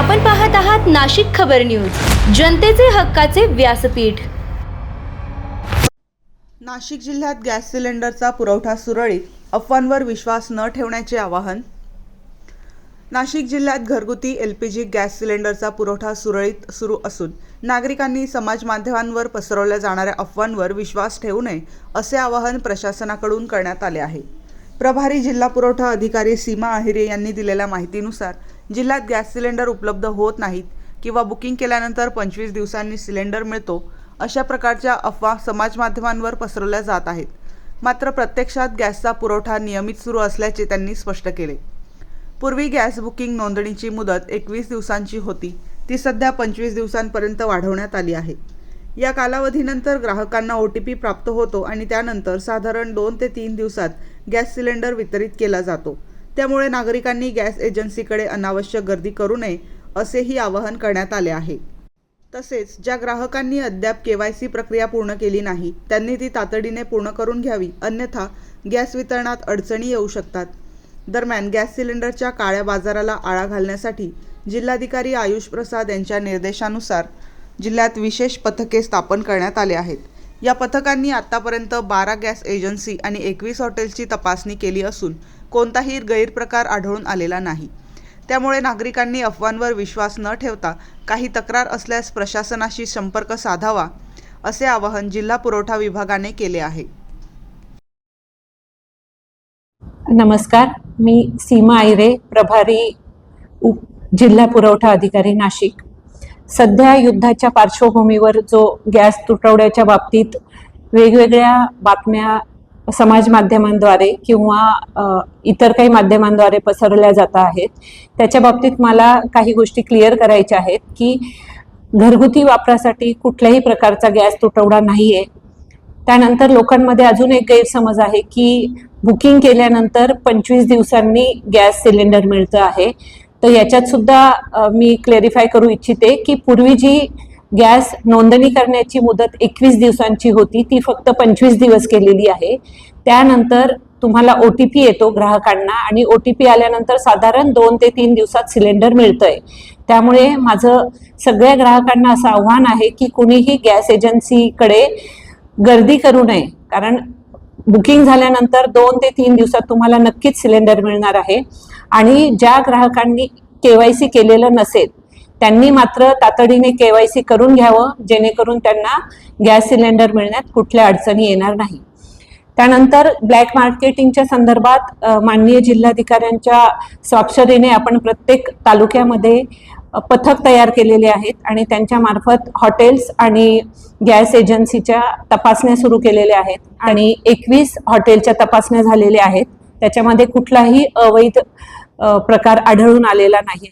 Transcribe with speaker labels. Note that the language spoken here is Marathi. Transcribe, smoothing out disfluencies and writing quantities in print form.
Speaker 1: आपण पाहत आहात नाशिक खबर न्यूज, जनतेचे हक्काचे व्यासपीठ।
Speaker 2: नाशिक जिल्ह्यात गॅस सिलेंडरचा पुरवठा सुरळीत, अफवांवर विश्वास न ठेवण्याचे आवाहन। नाशिक जिल्ह्यात घरगुती LPG गॅस सिलेंडरचा पुरवठा सुरळीत सुरू असून नागरिकांनी समाज माध्यमांवर पसरवल्या जाणाऱ्या अफवांवर विश्वास ठेवू नये असे आवाहन प्रशासनाकडून करण्यात आले आहे। प्रभारी जिल्हा पुरवठा अधिकारी सीमा आहिरे यांनी दिलेल्या माहितीनुसार जिल्ह्यात गॅस सिलेंडर उपलब्ध होत नाहीत किंवा बुकिंग केल्यानंतर 25 दिवसांनी सिलेंडर मिळतो अशा प्रकारच्या अफवा समाज माध्यमांवर पसरवल्या जात आहेत। मात्र प्रत्यक्षात गॅसचा पुरवठा नियमित सुरू असल्याचे त्यांनी स्पष्ट केले। पूर्वी गॅस बुकिंग नोंदणीची मुदत 21 दिवसांची होती, ती सध्या 25 दिवसांपर्यंत वाढवण्यात आली आहे। या कालावधीनंतर ग्राहकांना OTP प्राप्त होतो आणि त्यानंतर साधारण 2 ते 3 दिवसात गॅस सिलेंडर वितरित केला जातो। त्यामुळे नागरिकांनी गॅस एजन्सीकडे अनावश्यक गर्दी करू नये असेही आवाहन करण्यात आले आहे। तसेच ज्या ग्राहकांनी अद्याप KYC प्रक्रिया पूर्ण केली नाही त्यांनी ती तातडीने पूर्ण करून घ्यावी, अन्यथा गॅस वितरणात अडचणी येऊ शकतात। दरम्यान गॅस सिलेंडरच्या काळ्या बाजाराला आळा घालण्यासाठी जिल्हाधिकारी आयुष प्रसाद यांच्या निर्देशानुसार जिल्ह्यात विशेष पथके स्थापन करण्यात आले आहेत। या पथकांनी आतापर्यंत 12 गॅस एजन्सी आणि 21 हॉटेल्सची तपासणी केली असून कोणताही गैरप्रकार आढळून आलेला नाही। त्यामुळे नागरिकांनी अफवांवर विश्वास न ठेवता काही तक्रार असल्यास प्रशासनाशी संपर्क साधावा असे आवाहन जिल्हा पुरवठा विभागाने केले आहे।
Speaker 3: नमस्कार, मी सीमा आहिरे, प्रभारी जिल्हा पुरवठा अधिकारी नाशिक। सध्या युद्धाच्या पार्श्वभूमीवर जो गॅस तुटवड्याच्या बाबतीत वेगवेगळ्या बातम्या समाज माध्यमांद्वारे किंवा इतर काही माध्यमांद्वारे पसरल्या जात आहेत, त्याच्या बाबतीत मला काही गोष्टी क्लिअर करायच्या आहेत की घरगुती वापरासाठी कुठल्याही प्रकारचा गॅस तुटवडा नाही आहे। त्यानंतर लोकांमध्ये अजून एक गैरसमज आहे की बुकिंग केल्यानंतर 25 दिवसांनी गॅस सिलेंडर मिळतं आहे। तर याच्यात सुद्धा मी क्लॅरिफाय करू इच्छिते की पूर्वी जी गॅस नोंदणी करण्याची मुदत 21 दिवसांची होती ती फक्त 25 दिवस केलेली आहे। त्यानंतर तुम्हाला OTP येतो ग्राहकांना आणि OTP आल्यानंतर साधारण 2 ते 3 दिवसात सिलेंडर मिळतंय। त्यामुळे माझं सगळ्या ग्राहकांना असं आव्हान आहे की कुणीही गॅस एजन्सीकडे गर्दी करू नये, कारण बुकिंग झाल्यानंतर 2 ते 3 दिवसात तुम्हाला नक्कीच सिलेंडर मिळणार आहे। आणि ज्या ग्राहकांनी KYC केलेलं नसेल त्यांनी मात्र तातडीने KYC करून घ्यावं, जेणेकरून त्यांना गॅस सिलेंडर मिळण्यात कुठल्या अडचणी येणार नाही। त्यानंतर ब्लॅक मार्केटिंगच्या संदर्भात माननीय जिल्हाधिकाऱ्यांच्या स्वाक्षरीने आपण प्रत्येक तालुक्यामध्ये पथक तयार केलेले आहेत आणि त्यांच्या मार्फत हॉटेल्स आणि गॅस एजन्सीच्या तपासण्या सुरू केलेल्या आहेत आणि 21 हॉटेलच्या तपासण्या झालेल्या आहेत। त्याच्यामध्ये कुठलाही अवैध प्रकार आढळून आलेला नाही।